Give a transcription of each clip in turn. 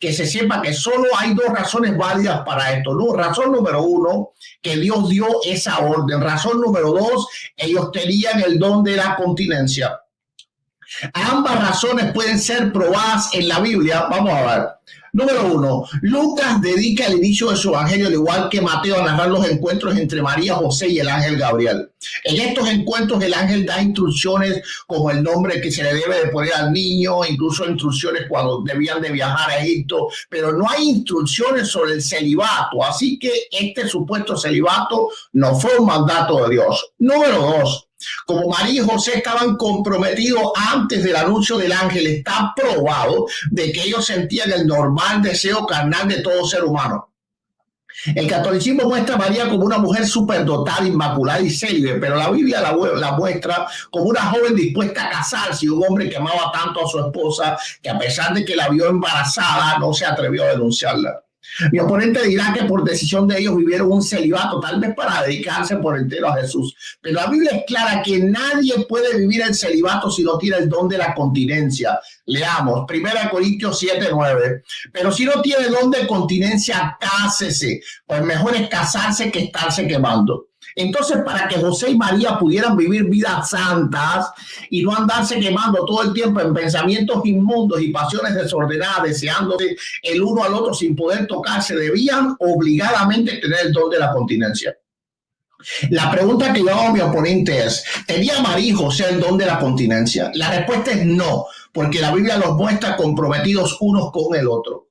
que se sepa que solo hay dos razones válidas para esto. ¿No? Razón número uno, que Dios dio esa orden. Razón número dos, ellos tenían el don de la continencia. Ambas razones pueden ser probadas en la Biblia. Vamos a ver. Número uno, Lucas dedica el inicio de su evangelio, al igual que Mateo, a narrar los encuentros entre María, José y el ángel Gabriel. En estos encuentros el ángel da instrucciones como el nombre que se le debe de poner al niño, incluso instrucciones cuando debían de viajar a Egipto, pero no hay instrucciones sobre el celibato, así que este supuesto celibato no fue un mandato de Dios. Número dos, como María y José estaban comprometidos antes del anuncio del ángel, está probado de que ellos sentían el normal deseo carnal de todo ser humano. El catolicismo muestra a María como una mujer superdotada, inmaculada y célibe, pero la Biblia la muestra como una joven dispuesta a casarse y un hombre que amaba tanto a su esposa que, a pesar de que la vio embarazada, no se atrevió a denunciarla. Mi oponente dirá que por decisión de ellos vivieron un celibato, tal vez para dedicarse por entero a Jesús. Pero la Biblia es clara que nadie puede vivir el celibato si no tiene el don de la continencia. Leamos 1 Corintios 7:9. Pero si no tiene don de continencia, cásese, pues mejor es casarse que estarse quemando. Entonces, para que José y María pudieran vivir vidas santas y no andarse quemando todo el tiempo en pensamientos inmundos y pasiones desordenadas, deseándose el uno al otro sin poder tocarse, debían obligadamente tener el don de la continencia. La pregunta que yo hago a mi oponente es, ¿tenía María y José el don de la continencia? La respuesta es no, porque la Biblia los muestra comprometidos unos con el otro.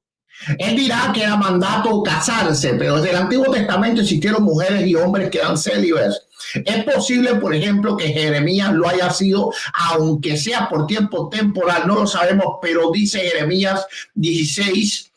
Él dirá que era mandato casarse, pero desde el Antiguo Testamento existieron mujeres y hombres que eran célibes. Es posible, por ejemplo, que Jeremías lo haya sido, aunque sea por tiempo temporal, no lo sabemos, pero dice Jeremías 16,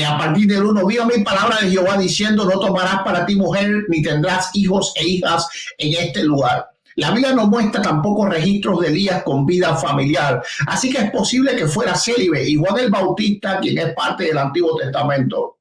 a partir del 1, vino mi palabra de Jehová diciendo, no tomarás para ti mujer, ni tendrás hijos e hijas en este lugar. La Biblia no muestra tampoco registros de Elías con vida familiar, así que es posible que fuera célibe, y Juan el Bautista, quien es parte del Antiguo Testamento,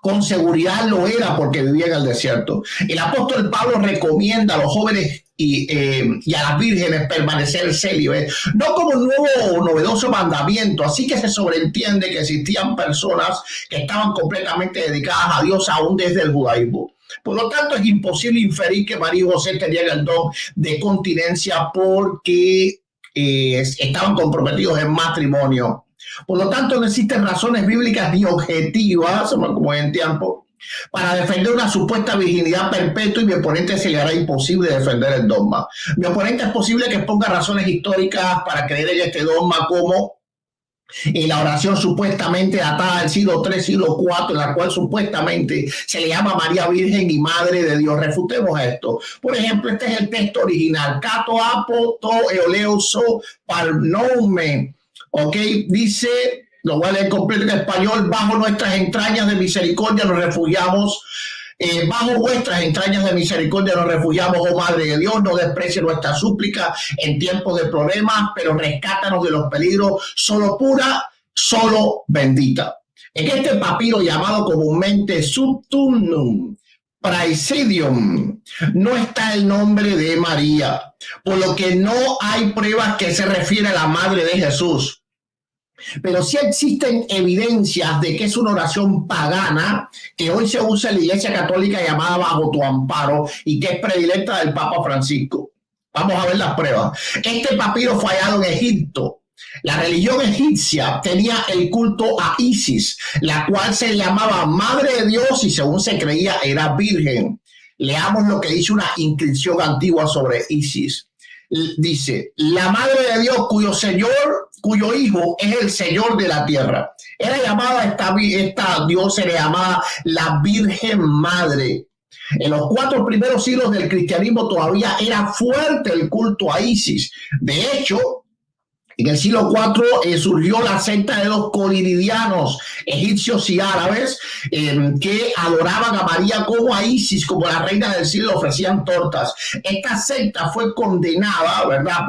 con seguridad lo era porque vivía en el desierto. El apóstol Pablo recomienda a los jóvenes y a las vírgenes permanecer célibes, no como un nuevo o novedoso mandamiento, así que se sobreentiende que existían personas que estaban completamente dedicadas a Dios aún desde el judaísmo. Por lo tanto, es imposible inferir que María y José tenían el don de continencia porque estaban comprometidos en matrimonio. Por lo tanto, no existen razones bíblicas ni objetivas, como en tiempo, para defender una supuesta virginidad perpetua, y mi oponente se le hará imposible defender el dogma. Mi oponente es posible que ponga razones históricas para creer en este dogma, como la oración supuestamente datada del siglo III, siglo IV, en la cual supuestamente se le llama María Virgen y Madre de Dios. Refutemos esto. Por ejemplo, este es el texto original. Cato apo to eoleuso parnome. Ok, dice, lo voy a leer completo en español: bajo nuestras entrañas de misericordia nos refugiamos. Bajo vuestras entrañas de misericordia nos refugiamos, oh Madre de Dios, no desprecie nuestra súplica en tiempos de problemas, pero rescátanos de los peligros, solo pura, solo bendita. En este papiro llamado comúnmente Subturnum Praesidium no está el nombre de María, por lo que no hay pruebas que se refiere a la Madre de Jesús. Pero sí existen evidencias de que es una oración pagana que hoy se usa en la Iglesia Católica llamada Bajo tu amparo y que es predilecta del Papa Francisco. Vamos a ver las pruebas. Este papiro fue hallado en Egipto. La religión egipcia tenía el culto a Isis, la cual se llamaba Madre de Dios y según se creía era virgen. Leamos lo que dice una inscripción antigua sobre Isis. Dice, la Madre de Dios cuyo hijo es el Señor de la tierra. Era llamada esta diosa, era llamada la Virgen Madre. En los 4 primeros siglos del cristianismo todavía era fuerte el culto a Isis. De hecho, en el siglo IV surgió la secta de los corinidianos, egipcios y árabes, que adoraban a María como a Isis, como la reina del cielo, ofrecían tortas. Esta secta fue condenada, ¿verdad?,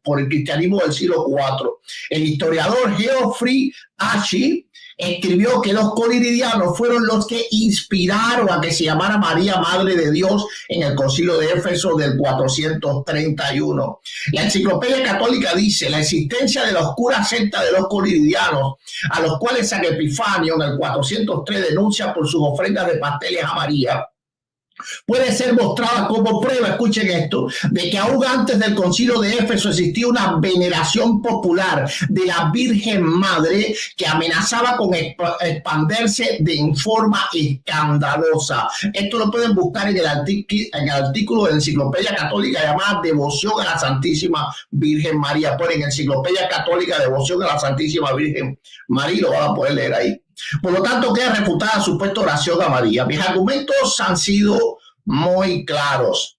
por el cristianismo del siglo IV. El historiador Geoffrey Ashby escribió que los coliridianos fueron los que inspiraron a que se llamara María Madre de Dios en el Concilio de Éfeso del 431. La Enciclopedia Católica dice: la existencia de la oscura secta de los coliridianos, a los cuales San Epifanio en el 403 denuncia por sus ofrendas de pasteles a María, puede ser mostrada como prueba, escuchen esto, de que aún antes del Concilio de Éfeso existía una veneración popular de la Virgen Madre que amenazaba con expandirse de forma escandalosa. Esto lo pueden buscar en el artículo de la Enciclopedia Católica llamada Devoción a la Santísima Virgen María. Ponen Enciclopedia Católica Devoción a la Santísima Virgen María, lo van a poder leer ahí. Por lo tanto, queda refutada la supuesta oración a María. Mis argumentos han sido muy claros.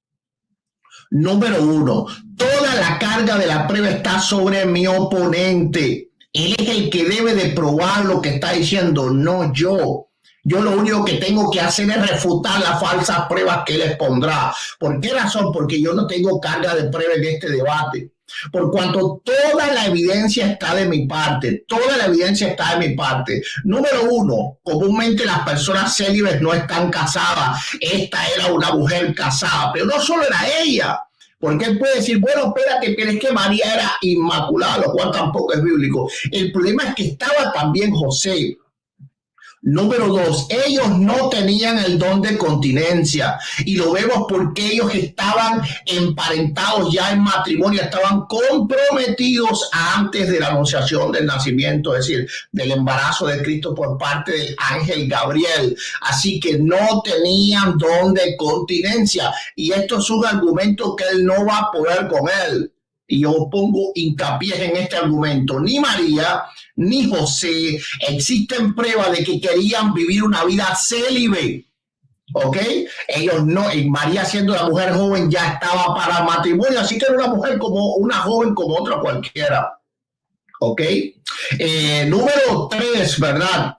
Número uno, toda la carga de la prueba está sobre mi oponente. Él es el que debe de probar lo que está diciendo, no yo. Yo lo único que tengo que hacer es refutar las falsas pruebas que él expondrá. ¿Por qué razón? Porque yo no tengo carga de prueba en este debate. Por cuanto toda la evidencia está de mi parte, toda la evidencia está de mi parte. Número uno, comúnmente las personas célibes no están casadas. Esta era una mujer casada, pero no solo era ella. Porque él puede decir, bueno, espérate, pero es que María era inmaculada, lo cual tampoco es bíblico. El problema es que estaba también José. Número dos, ellos no tenían el don de continencia y lo vemos porque ellos estaban emparentados ya en matrimonio, estaban comprometidos antes de la anunciación del nacimiento, es decir, del embarazo de Cristo por parte del ángel Gabriel. Así que no tenían don de continencia y esto es un argumento que él no va a poder con él. Y yo pongo hincapié en este argumento. Ni María ni José existen pruebas de que querían vivir una vida célibe. ¿Ok? Ellos no, y María siendo la mujer joven ya estaba para el matrimonio, así que era una mujer como una joven como otra cualquiera. ¿Ok? Número tres, ¿verdad?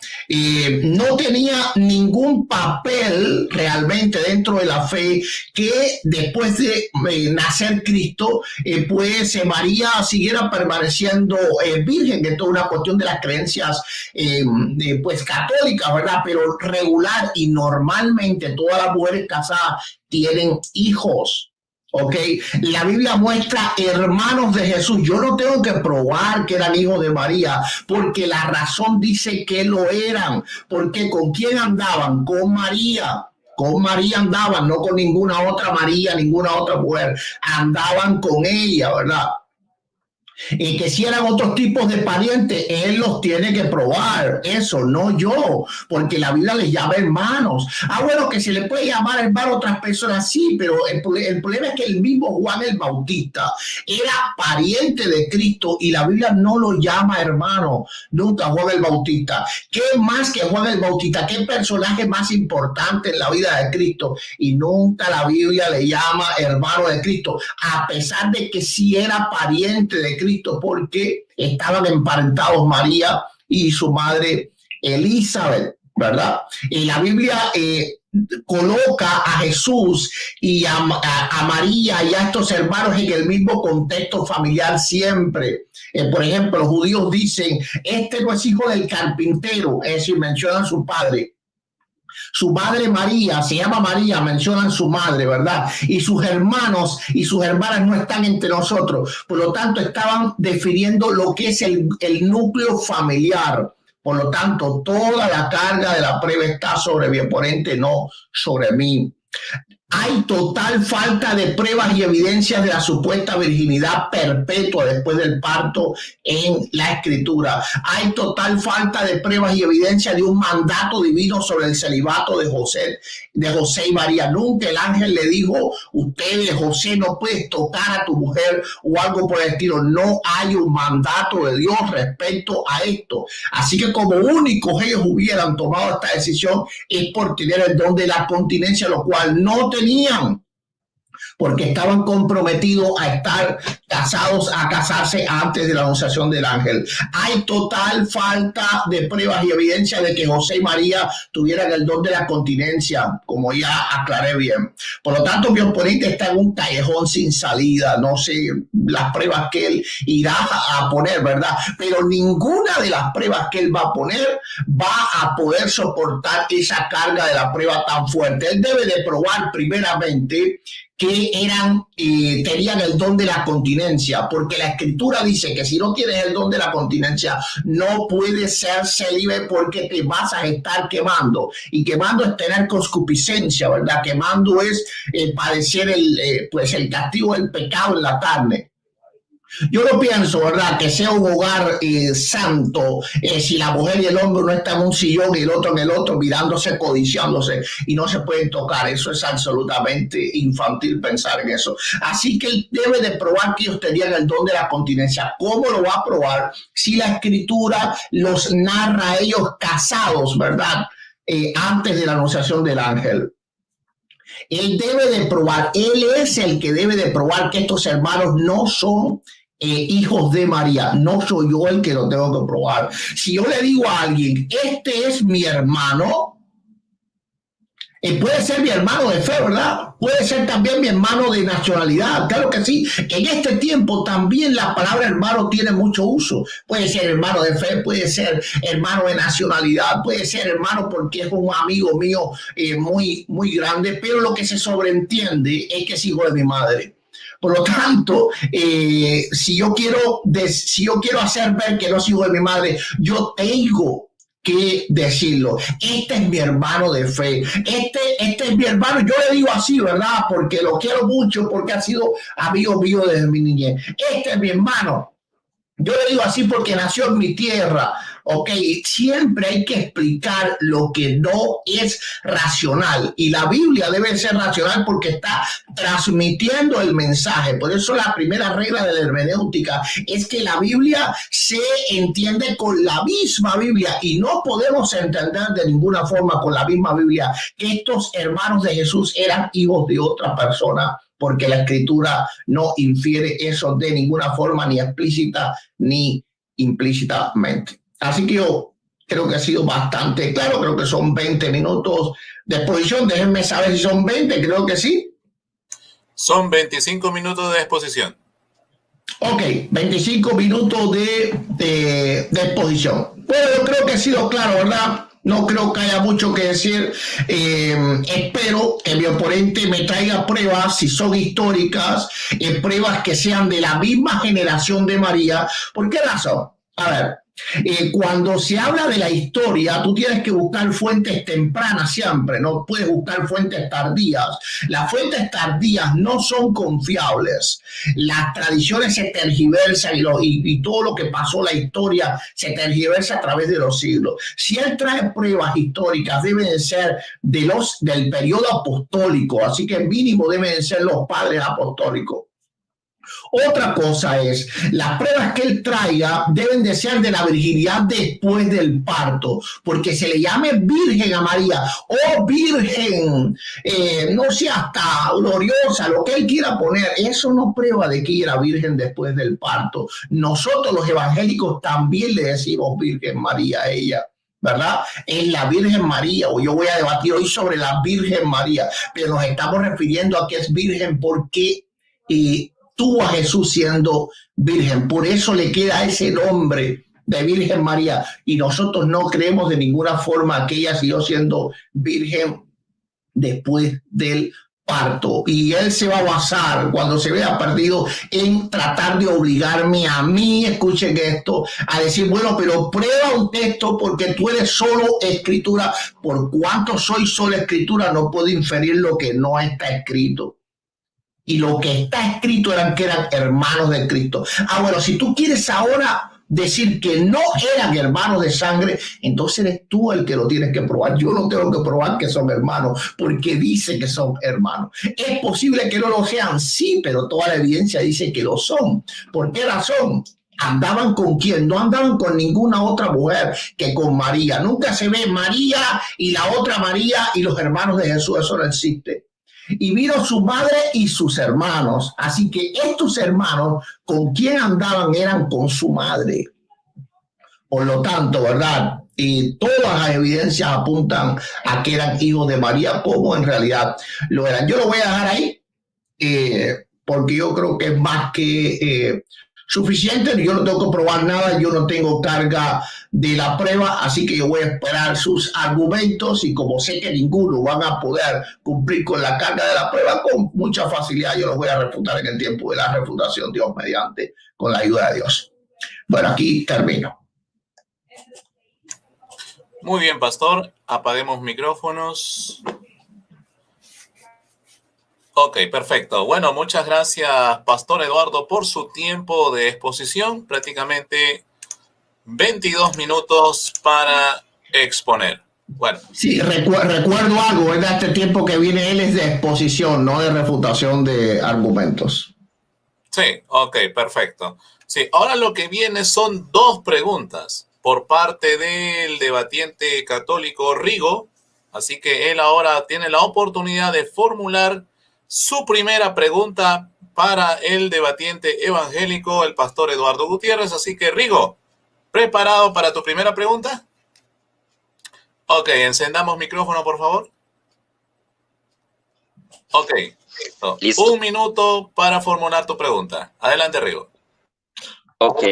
No tenía ningún papel realmente dentro de la fe que después de nacer Cristo, pues María siguiera permaneciendo virgen, que es toda una cuestión de las creencias pues católicas, ¿verdad? Pero regular y normalmente todas las mujeres casadas tienen hijos. Ok, la Biblia muestra hermanos de Jesús. Yo no tengo que probar que eran hijos de María, porque la razón dice que lo eran. Porque ¿con quién andaban? Con María. Con María andaban, no con ninguna otra María, ninguna otra mujer. Andaban con ella, ¿verdad? Y que si eran otros tipos de parientes, él los tiene que probar, eso, no yo, porque la Biblia les llama hermanos. Bueno, que se le puede llamar hermano a otras personas, sí, pero el problema es que el mismo Juan el Bautista era pariente de Cristo y la Biblia no lo llama hermano, nunca Juan el Bautista. ¿Qué más que Juan el Bautista? ¿Qué personaje más importante en la vida de Cristo? Y nunca la Biblia le llama hermano de Cristo, a pesar de que sí era pariente de Cristo, porque estaban emparentados María y su madre Elizabeth, ¿verdad? Y la Biblia coloca a Jesús y a María y a estos hermanos en el mismo contexto familiar siempre. Por ejemplo, los judíos dicen, este no es hijo del carpintero, es decir, mencionan a su padre. Su madre María, se llama María, mencionan su madre, ¿verdad? Y sus hermanos y sus hermanas no están entre nosotros. Por lo tanto, estaban definiendo lo que es el núcleo familiar. Por lo tanto, toda la carga de la prueba está sobre mi oponente, no sobre mí. Hay total falta de pruebas y evidencias de la supuesta virginidad perpetua después del parto en la Escritura. Hay total falta de pruebas y evidencias de un mandato divino sobre el celibato de José y María. Nunca el ángel le dijo, ustedes, José, no puedes tocar a tu mujer o algo por el estilo. No hay un mandato de Dios respecto a esto. Así que como únicos ellos hubieran tomado esta decisión es por tener el don de la continencia, lo cual no tenían. porque estaban comprometidos a estar casados, a casarse antes de la anunciación del ángel. Hay total falta de pruebas y evidencia de que José y María tuvieran el don de la continencia, como ya aclaré bien. Por lo tanto, mi oponente está en un callejón sin salida. No sé las pruebas que él irá a poner, ¿verdad? Pero ninguna de las pruebas que él va a poner va a poder soportar esa carga de la prueba tan fuerte. Él debe de probar primeramente que tenían el don de la continencia, porque la escritura dice que si no tienes el don de la continencia, no puedes ser célibe porque te vas a estar quemando. Y quemando es tener concupiscencia, ¿verdad? Quemando es padecer el castigo del pecado en la carne. Yo no pienso, ¿verdad?, que sea un hogar santo si la mujer y el hombre no están en un sillón y el otro en el otro, mirándose, codiciándose y no se pueden tocar. Eso es absolutamente infantil pensar en eso. Así que él debe de probar que ellos tenían el don de la continencia. ¿Cómo lo va a probar? Si la escritura los narra a ellos casados, ¿verdad?, antes de la anunciación del ángel. Él debe de probar, él es el que debe de probar que estos hermanos no son hijos de María. No soy yo el que lo tengo que probar. Si yo le digo a alguien, este es mi hermano, puede ser mi hermano de fe, ¿verdad? Puede ser también mi hermano de nacionalidad, claro que sí. En este tiempo también la palabra hermano tiene mucho uso. Puede ser hermano de fe, puede ser hermano de nacionalidad, puede ser hermano porque es un amigo mío muy, muy grande, pero lo que se sobreentiende es que es hijo de mi madre. Por lo tanto, si yo quiero hacer ver que no es hijo de mi madre, yo tengo que decirlo. Este es mi hermano de fe. Este es mi hermano. Yo le digo así, ¿verdad? Porque lo quiero mucho, porque ha sido amigo mío desde mi niñez. Este es mi hermano. Yo le digo así porque nació en mi tierra, ¿ok? Siempre hay que explicar lo que no es racional. Y la Biblia debe ser racional porque está transmitiendo el mensaje. Por eso la primera regla de la hermenéutica es que la Biblia se entiende con la misma Biblia y no podemos entender de ninguna forma con la misma Biblia que estos hermanos de Jesús eran hijos de otra persona, porque la escritura no infiere eso de ninguna forma, ni explícita ni implícitamente. Así que yo creo que ha sido bastante claro, creo que son 20 minutos de exposición. Déjenme saber si son 20, creo que sí. Son 25 minutos de exposición. Ok, 25 minutos de exposición. Bueno, yo creo que ha sido claro, ¿verdad? No creo que haya mucho que decir. Espero que mi oponente me traiga pruebas, si son históricas, pruebas que sean de la misma generación de María. ¿Por qué razón? A ver, cuando se habla de la historia, tú tienes que buscar fuentes tempranas siempre, no puedes buscar fuentes tardías. Las fuentes tardías no son confiables. Las tradiciones se tergiversan y todo lo que pasó, la historia se tergiversa a través de los siglos. Si él trae pruebas históricas, deben de ser del periodo apostólico, así que mínimo deben de ser los padres apostólicos. Otra cosa es, las pruebas que él traiga deben de ser de la virginidad después del parto, porque se le llame virgen a María, o virgen, no sé, hasta gloriosa, lo que él quiera poner, eso no prueba de que era virgen después del parto. Nosotros los evangélicos también le decimos Virgen María a ella, ¿verdad? Es la Virgen María, o yo voy a debatir hoy sobre la Virgen María, pero nos estamos refiriendo a que es virgen porque tuvo a Jesús siendo virgen, por eso le queda ese nombre de Virgen María, y nosotros no creemos de ninguna forma que ella siguió siendo virgen después del parto, y él se va a basar cuando se vea perdido en tratar de obligarme a mí, escuchen esto, a decir, bueno, pero prueba un texto porque tú eres solo escritura. Por cuanto soy solo escritura, no puedo inferir lo que no está escrito. Y lo que está escrito eran que eran hermanos de Cristo. Bueno, si tú quieres ahora decir que no eran hermanos de sangre, entonces eres tú el que lo tienes que probar. Yo no tengo que probar que son hermanos, porque dice que son hermanos. ¿Es posible que no lo sean? Sí, pero toda la evidencia dice que lo son. ¿Por qué razón? ¿Andaban con quién? No andaban con ninguna otra mujer que con María. Nunca se ve María y la otra María y los hermanos de Jesús. Eso no existe. y vino su madre y sus hermanos. Así que estos hermanos con quien andaban eran con su madre. Por lo tanto, ¿verdad? Y todas las evidencias apuntan a que eran hijos de María, como en realidad lo eran. Yo lo voy a dejar ahí porque yo creo que es más que suficiente. Yo no tengo que probar nada, yo no tengo carga de la prueba, así que yo voy a esperar sus argumentos y como sé que ninguno van a poder cumplir con la carga de la prueba, con mucha facilidad yo los voy a refutar en el tiempo de la refutación, Dios mediante, con la ayuda de Dios. Bueno, aquí termino. Muy bien, pastor. Apaguemos micrófonos. Ok, perfecto. Bueno, muchas gracias, Pastor Eduardo, por su tiempo de exposición. Prácticamente 22 minutos para exponer. Bueno. Sí, recuerdo algo, ¿verdad? Este tiempo que viene él es de exposición, no de refutación de argumentos. Sí, ok, perfecto. Sí, ahora lo que viene son dos preguntas por parte del debatiente católico Rigo. Así que él ahora tiene la oportunidad de formular su primera pregunta para el debatiente evangélico, el pastor Eduardo Gutiérrez. Así que, Rigo, ¿preparado para tu primera pregunta? Ok, encendamos micrófono, por favor. Ok, listo. Listo. 1 minuto para formular tu pregunta. Adelante, Rigo. Ok.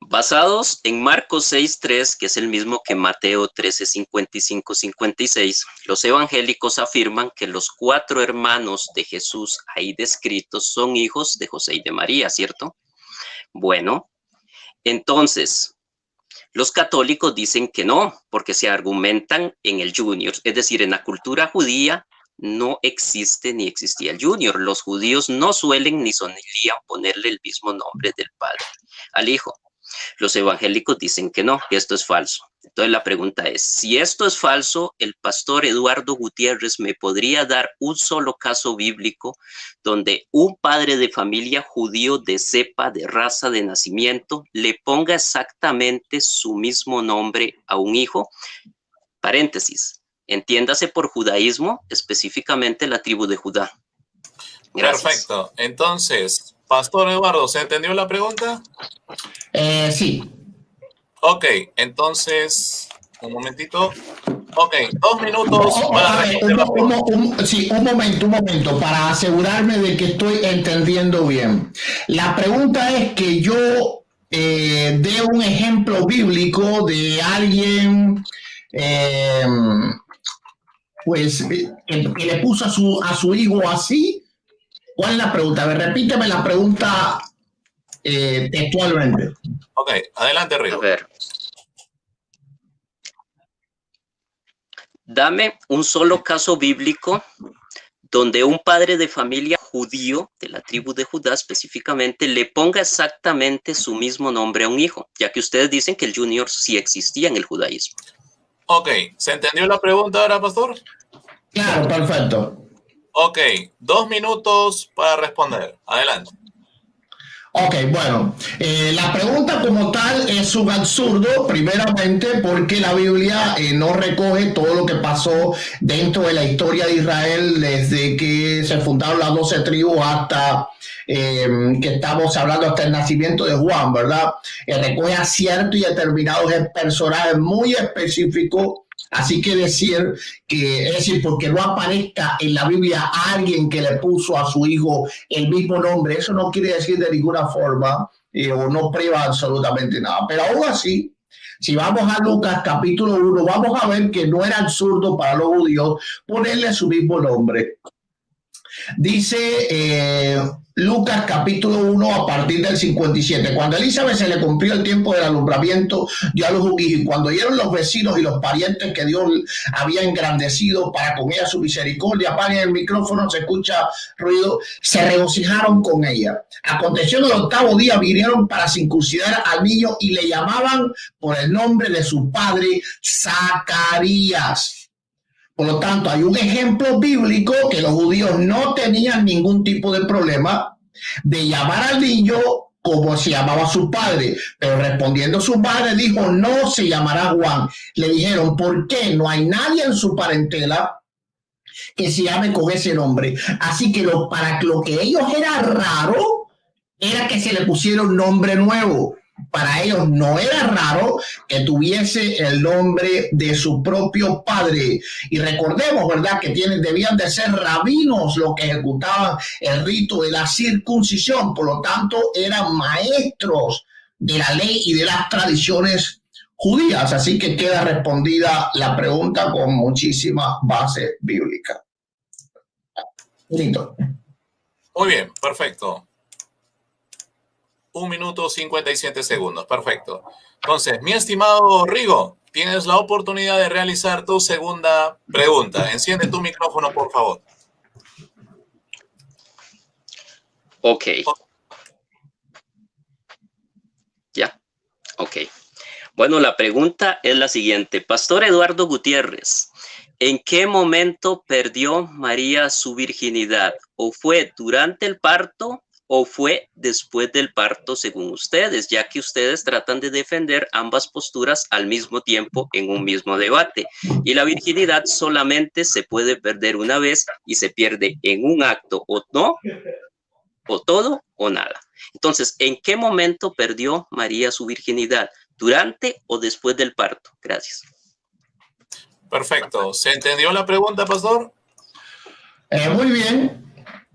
Basados en Marcos 6:3, que es el mismo que Mateo 13:55-56, los evangélicos afirman que los 4 hermanos de Jesús ahí descritos son hijos de José y de María, ¿cierto? Bueno, entonces, los católicos dicen que no, porque se argumentan en el junior, es decir, en la cultura judía no existe ni existía el junior. Los judíos no suelen ni solían ponerle el mismo nombre del padre al hijo. Los evangélicos dicen que no, que esto es falso. Entonces la pregunta es, si esto es falso, el pastor Eduardo Gutiérrez me podría dar un solo caso bíblico donde un padre de familia judío de cepa, de raza, de nacimiento, le ponga exactamente su mismo nombre a un hijo. Paréntesis, entiéndase por judaísmo, específicamente la tribu de Judá. Gracias. Perfecto. Entonces, pastor Eduardo, ¿se entendió la pregunta? Sí. Ok, entonces, un momentito. Ok, 2 minutos para un momento, para asegurarme de que estoy entendiendo bien. La pregunta es que yo dé un ejemplo bíblico de alguien que le puso a su hijo así. ¿Cuál es la pregunta? A ver, repíteme la pregunta textualmente. Ok, adelante, Rigo. A ver. Dame un solo caso bíblico donde un padre de familia judío, de la tribu de Judá específicamente, le ponga exactamente su mismo nombre a un hijo, ya que ustedes dicen que el junior sí existía en el judaísmo. Ok, ¿se entendió la pregunta ahora, pastor? Claro, perfecto. Ok, 2 minutos para responder. Adelante. Ok, bueno, la pregunta como tal es un absurdo, primeramente porque la Biblia no recoge todo lo que pasó dentro de la historia de Israel desde que se fundaron las 12 tribus hasta que estamos hablando hasta el nacimiento de Juan, ¿verdad? Recoge a ciertos y determinados personajes muy específicos. Así que decir que, es decir, porque no aparezca en la Biblia alguien que le puso a su hijo el mismo nombre, eso no quiere decir de ninguna forma o no prueba absolutamente nada. Pero aún así, si vamos a Lucas capítulo 1, vamos a ver que no era absurdo para los judíos ponerle su mismo nombre. Dice Lucas capítulo 1 a partir del 57. Cuando a Elizabeth se le cumplió el tiempo del alumbramiento, dio a luz un hijo. Y cuando oyeron los vecinos y los parientes que Dios había engrandecido para con ella su misericordia, apaguen el micrófono, se escucha ruido, se regocijaron con ella. Aconteció en el 8º día, vinieron para circuncidar al niño y le llamaban por el nombre de su padre, Zacarías. Por lo tanto, hay un ejemplo bíblico que los judíos no tenían ningún tipo de problema de llamar al niño como se llamaba su padre, pero respondiendo su padre dijo, no se llamará Juan. Le dijeron, ¿por qué? No hay nadie en su parentela que se llame con ese nombre. Así que para lo que ellos era raro, era que se le pusiera un nombre nuevo. Para ellos no era raro que tuviese el nombre de su propio padre. Y recordemos, ¿verdad?, que debían de ser rabinos los que ejecutaban el rito de la circuncisión. Por lo tanto, eran maestros de la ley y de las tradiciones judías. Así que queda respondida la pregunta con muchísima base bíblica. Listo. Muy bien, perfecto. 1 minuto 57 segundos. Perfecto. Entonces, mi estimado Rigo, tienes la oportunidad de realizar tu segunda pregunta. Enciende tu micrófono, por favor. Ok. Ya. Ok. Bueno, la pregunta es la siguiente. Pastor Eduardo Gutiérrez, ¿en qué momento perdió María su virginidad? ¿O fue durante el parto o fue después del parto, según ustedes, ya que ustedes tratan de defender ambas posturas al mismo tiempo en un mismo debate? Y la virginidad solamente se puede perder una vez y se pierde en un acto, o no, o todo o nada. Entonces, ¿en qué momento perdió María su virginidad? ¿Durante o después del parto? Gracias. Perfecto. ¿Se entendió la pregunta, pastor? Muy bien.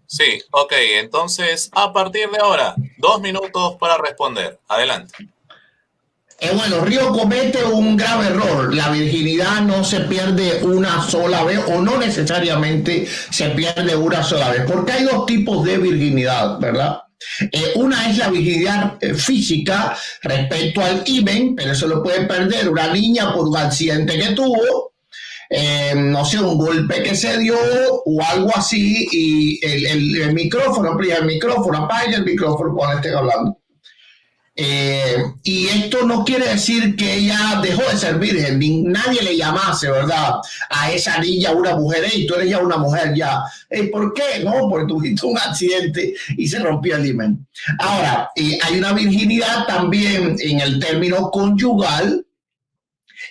Sí, ok. Entonces, a partir de ahora, 2 minutos para responder. Adelante. Bueno, Río comete un grave error. La virginidad no se pierde una sola vez, o no necesariamente se pierde una sola vez, porque hay dos tipos de virginidad, ¿verdad? Una es la virginidad física respecto al himen, pero eso lo puede perder una niña por un accidente que tuvo, no sé, un golpe que se dio o algo así, y el micrófono, apaga el micrófono cuando estén hablando. Y esto no quiere decir que ella dejó de ser virgen, ni nadie le llamase, ¿verdad?, a esa niña una mujer. Tú eres ya una mujer ya. ¿Por qué? No, porque tuviste un accidente y se rompió el himen. Ahora, hay una virginidad también en el término conyugal,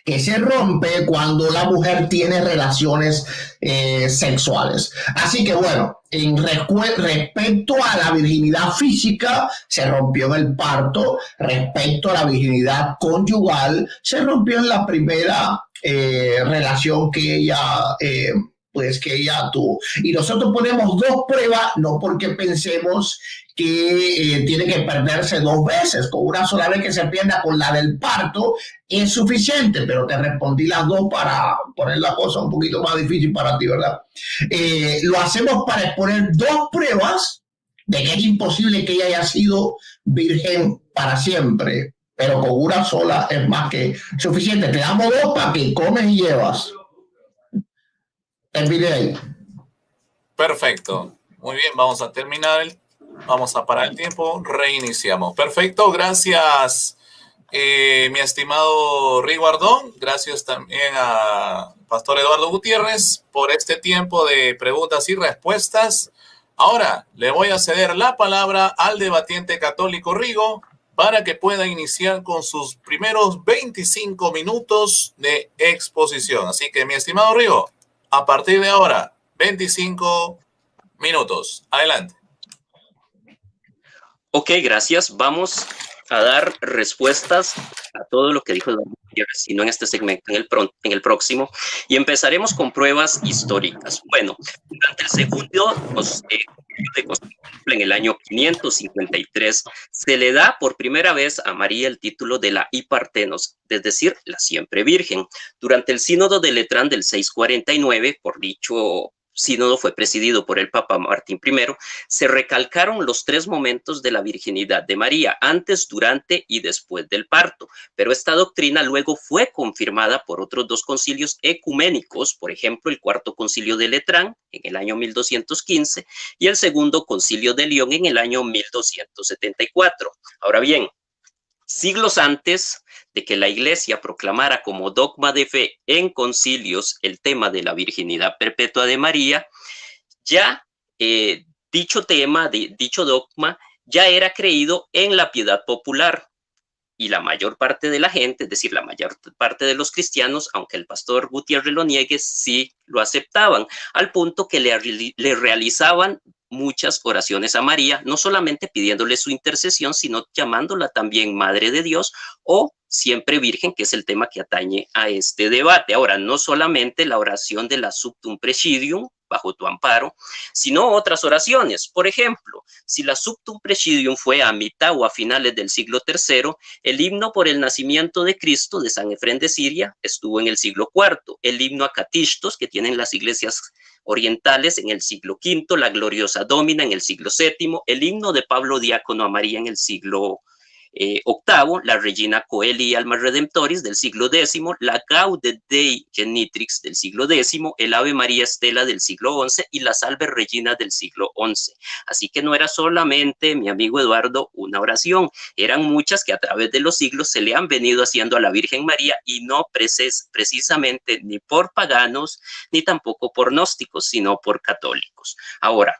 que se rompe cuando la mujer tiene relaciones sexuales. Así que bueno, respecto a la virginidad física, se rompió en el parto. Respecto a la virginidad conyugal, se rompió en la primera relación que ella tuvo. Y nosotros ponemos 2 pruebas, no porque pensemos que tiene que perderse 2 veces. Con una sola vez que se pierda, con la del parto, es suficiente, pero te respondí las 2 para poner la cosa un poquito más difícil para ti, ¿verdad? Lo hacemos para exponer 2 pruebas de que es imposible que ella haya sido virgen para siempre, pero con una sola es más que suficiente. Te damos 2 para que comes y llevas. El video. Perfecto. Muy bien, vamos a terminar Vamos a parar el tiempo, reiniciamos. Perfecto, gracias, mi estimado Rigo Ardón. Gracias también a Pastor Eduardo Gutiérrez por este tiempo de preguntas y respuestas. Ahora le voy a ceder la palabra al debatiente católico Rigo para que pueda iniciar con sus primeros 25 minutos de exposición. Así que, mi estimado Rigo, a partir de ahora, 25 minutos. Adelante. Ok, gracias. Vamos a dar respuestas a todo lo que dijo Eduardo Gutiérrez, sino en este segmento, en el próximo. Y empezaremos con pruebas históricas. Bueno, durante el segundo de Constantinopla, en el año 553, se le da por primera vez a María el título de la Hipartenos, es decir, la siempre virgen. Durante el sínodo de Letrán del 649, por dicho sínodo fue presidido por el Papa Martín I, se recalcaron los 3 momentos de la virginidad de María, antes, durante y después del parto, pero esta doctrina luego fue confirmada por otros 2 concilios ecuménicos, por ejemplo, el Cuarto Concilio de Letrán en el año 1215 y el Segundo Concilio de León en el año 1274. Ahora bien, siglos antes de que la Iglesia proclamara como dogma de fe en concilios el tema de la virginidad perpetua de María, ya dicho dogma ya era creído en la piedad popular. y la mayor parte de la gente, es decir, la mayor parte de los cristianos, aunque el pastor Gutiérrez lo niegue, sí lo aceptaban, al punto que le realizaban muchas oraciones a María, no solamente pidiéndole su intercesión, sino llamándola también Madre de Dios o siempre Virgen, que es el tema que atañe a este debate. Ahora, no solamente la oración de la Subtum Praesidium, bajo tu amparo, sino otras oraciones. Por ejemplo, si la Subtum Praesidium fue a mitad o a finales del siglo III, el himno por el nacimiento de Cristo de San Efrén de Siria estuvo en el siglo IV. El himno a Catistos, que tienen las iglesias orientales, en el siglo V, la Gloriosa Domina en el siglo VII, el himno de Pablo Diácono a María en el siglo VIII, la Regina Coeli y Alma Redemptoris del siglo X, la Gaudet Dei Genitrix del siglo X, el Ave María Stella del siglo XI y la Salve Regina del siglo XI. Así que no era solamente, mi amigo Eduardo, una oración, eran muchas que a través de los siglos se le han venido haciendo a la Virgen María y no precisamente ni por paganos ni tampoco por gnósticos, sino por católicos. Ahora,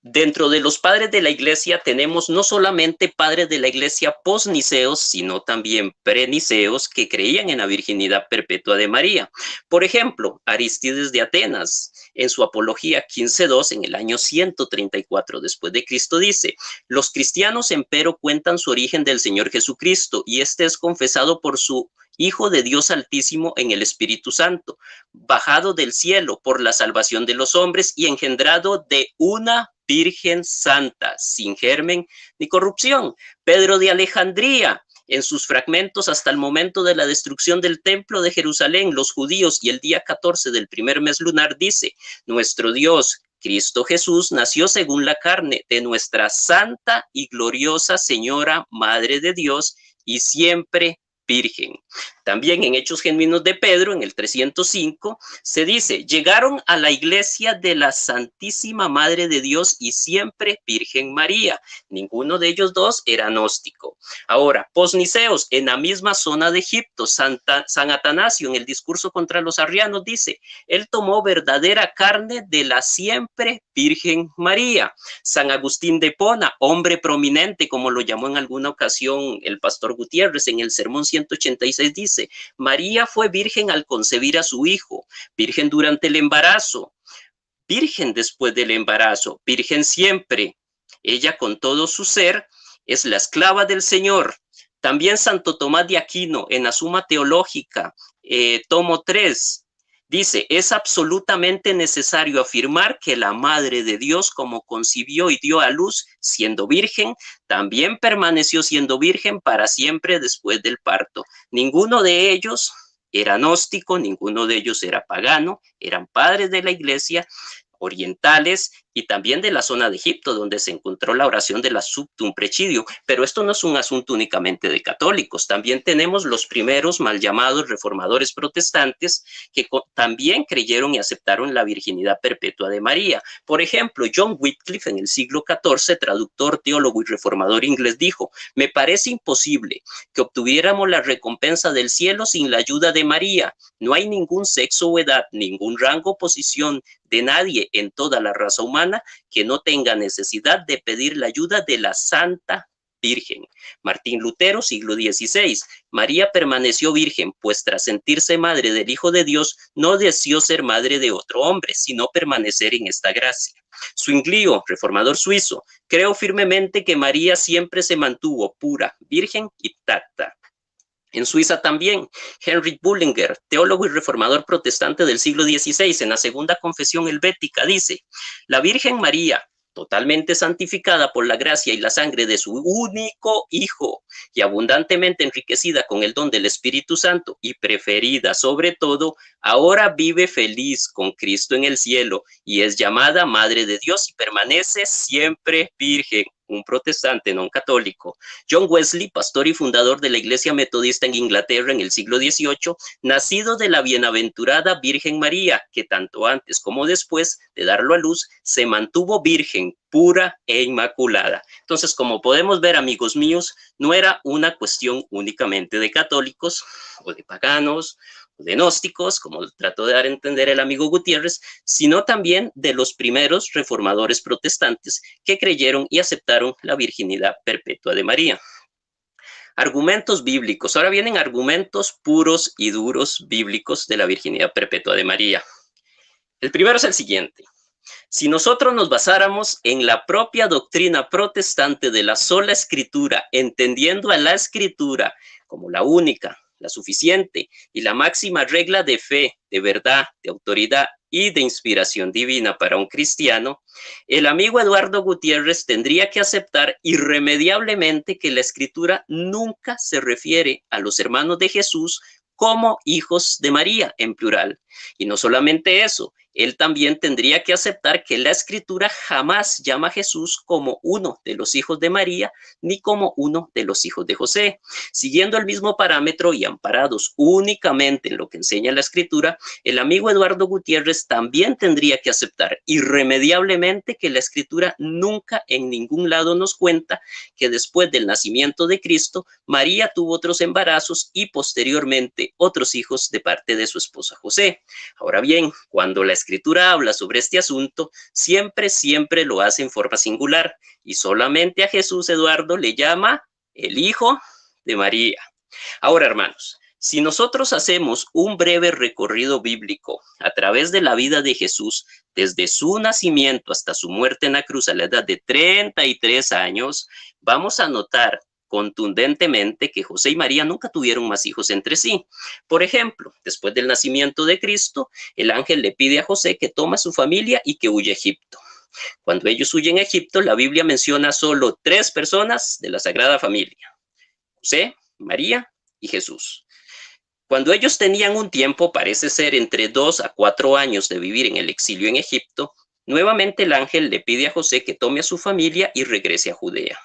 dentro de los padres de la iglesia tenemos no solamente padres de la iglesia posniceos, sino también preniceos que creían en la virginidad perpetua de María. Por ejemplo, Arístides de Atenas, en su Apología 15.2, en el año 134 después de Cristo, dice: los cristianos empero cuentan su origen del Señor Jesucristo, y este es confesado por su Hijo de Dios Altísimo en el Espíritu Santo, bajado del cielo por la salvación de los hombres y engendrado de una Virgen Santa, sin germen ni corrupción. Pedro de Alejandría, en sus fragmentos hasta el momento de la destrucción del templo de Jerusalén, los judíos y el día 14 del primer mes lunar, dice: nuestro Dios, Cristo Jesús, nació según la carne de nuestra Santa y Gloriosa Señora, Madre de Dios, y siempre Virgen. También en Hechos Genuinos de Pedro, en el 305, se dice: llegaron a la iglesia de la Santísima Madre de Dios y siempre Virgen María. Ninguno de ellos dos era gnóstico. Ahora, posniceos, en la misma zona de Egipto, San Atanasio, en el discurso contra los arrianos, dice: él tomó verdadera carne de la siempre Virgen María. San Agustín de Hipona, hombre prominente, como lo llamó en alguna ocasión el pastor Gutiérrez en el sermón 186, dice: María fue virgen al concebir a su hijo, virgen durante el embarazo, virgen después del embarazo, virgen siempre. Ella con todo su ser es la esclava del Señor. También Santo Tomás de Aquino, en la Suma Teológica, tomo 3, dice: es absolutamente necesario afirmar que la Madre de Dios, como concibió y dio a luz siendo virgen, también permaneció siendo virgen para siempre después del parto. Ninguno de ellos era gnóstico, ninguno de ellos era pagano, eran padres de la iglesia, orientales y también de la zona de Egipto, donde se encontró la oración de la Subtum Praesidium. Pero esto no es un asunto únicamente de católicos. También tenemos los primeros mal llamados reformadores protestantes que también creyeron y aceptaron la virginidad perpetua de María. Por ejemplo, John Wycliffe, en el siglo XIV, traductor, teólogo y reformador inglés, dijo: me parece imposible que obtuviéramos la recompensa del cielo sin la ayuda de María. No hay ningún sexo o edad, ningún rango o posición de nadie en toda la raza humana que no tenga necesidad de pedir la ayuda de la Santa Virgen. Martín Lutero, siglo XVI. María permaneció virgen, pues tras sentirse madre del Hijo de Dios, no deseó ser madre de otro hombre, sino permanecer en esta gracia. Zwinglio, reformador suizo: creo firmemente que María siempre se mantuvo pura, virgen y tacta. En Suiza también, Heinrich Bullinger, teólogo y reformador protestante del siglo XVI, en la Segunda Confesión Helvética, dice: la Virgen María, totalmente santificada por la gracia y la sangre de su único Hijo y abundantemente enriquecida con el don del Espíritu Santo y preferida sobre todo, ahora vive feliz con Cristo en el cielo y es llamada Madre de Dios y permanece siempre virgen. Un protestante no católico. John Wesley, pastor y fundador de la Iglesia Metodista en Inglaterra en el siglo XVIII, nacido de la bienaventurada Virgen María, que tanto antes como después de darlo a luz, se mantuvo virgen, pura e inmaculada. Entonces, como podemos ver, amigos míos, no era una cuestión únicamente de católicos o de paganos, de gnósticos, como trató de dar a entender el amigo Gutiérrez, sino también de los primeros reformadores protestantes que creyeron y aceptaron la virginidad perpetua de María. Argumentos bíblicos. Ahora vienen argumentos puros y duros bíblicos de la virginidad perpetua de María. El primero es el siguiente. Si nosotros nos basáramos en la propia doctrina protestante de la sola escritura, entendiendo a la escritura como la única, la suficiente y la máxima regla de fe, de verdad, de autoridad y de inspiración divina para un cristiano, el amigo Eduardo Gutiérrez tendría que aceptar irremediablemente que la escritura nunca se refiere a los hermanos de Jesús como hijos de María en plural. Y no solamente eso, él también tendría que aceptar que la escritura jamás llama a Jesús como uno de los hijos de María, ni como uno de los hijos de José. Siguiendo el mismo parámetro y amparados únicamente en lo que enseña la escritura, el amigo Eduardo Gutiérrez también tendría que aceptar irremediablemente que la escritura nunca en ningún lado nos cuenta que después del nacimiento de Cristo, María tuvo otros embarazos y posteriormente otros hijos de parte de su esposa José. Ahora bien, cuando la escritura habla sobre este asunto, siempre lo hace en forma singular y solamente a Jesús, Eduardo, le llama el Hijo de María. Ahora, hermanos, si nosotros hacemos un breve recorrido bíblico a través de la vida de Jesús, desde su nacimiento hasta su muerte en la cruz a la edad de 33 años, vamos a notar contundentemente que José y María nunca tuvieron más hijos entre sí. Por ejemplo, después del nacimiento de Cristo, el ángel le pide a José que tome a su familia y que huya a Egipto. Cuando ellos huyen a Egipto, la Biblia menciona solo 3 personas de la Sagrada Familia: José, María y Jesús. Cuando ellos tenían un tiempo, parece ser entre 2 a 4 años de vivir en el exilio en Egipto, nuevamente el ángel le pide a José que tome a su familia y regrese a Judea.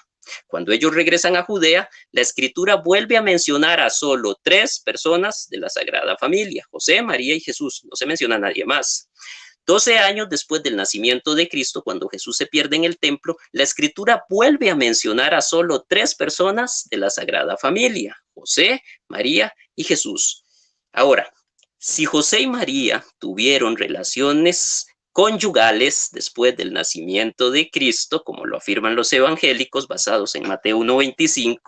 Cuando ellos regresan a Judea, la escritura vuelve a mencionar a solo 3 personas de la Sagrada Familia: José, María y Jesús. No se menciona a nadie más. 12 años después del nacimiento de Cristo, cuando Jesús se pierde en el templo, la escritura vuelve a mencionar a solo 3 personas de la Sagrada Familia: José, María y Jesús. Ahora, si José y María tuvieron relaciones conyugales después del nacimiento de Cristo, como lo afirman los evangélicos basados en Mateo 1:25,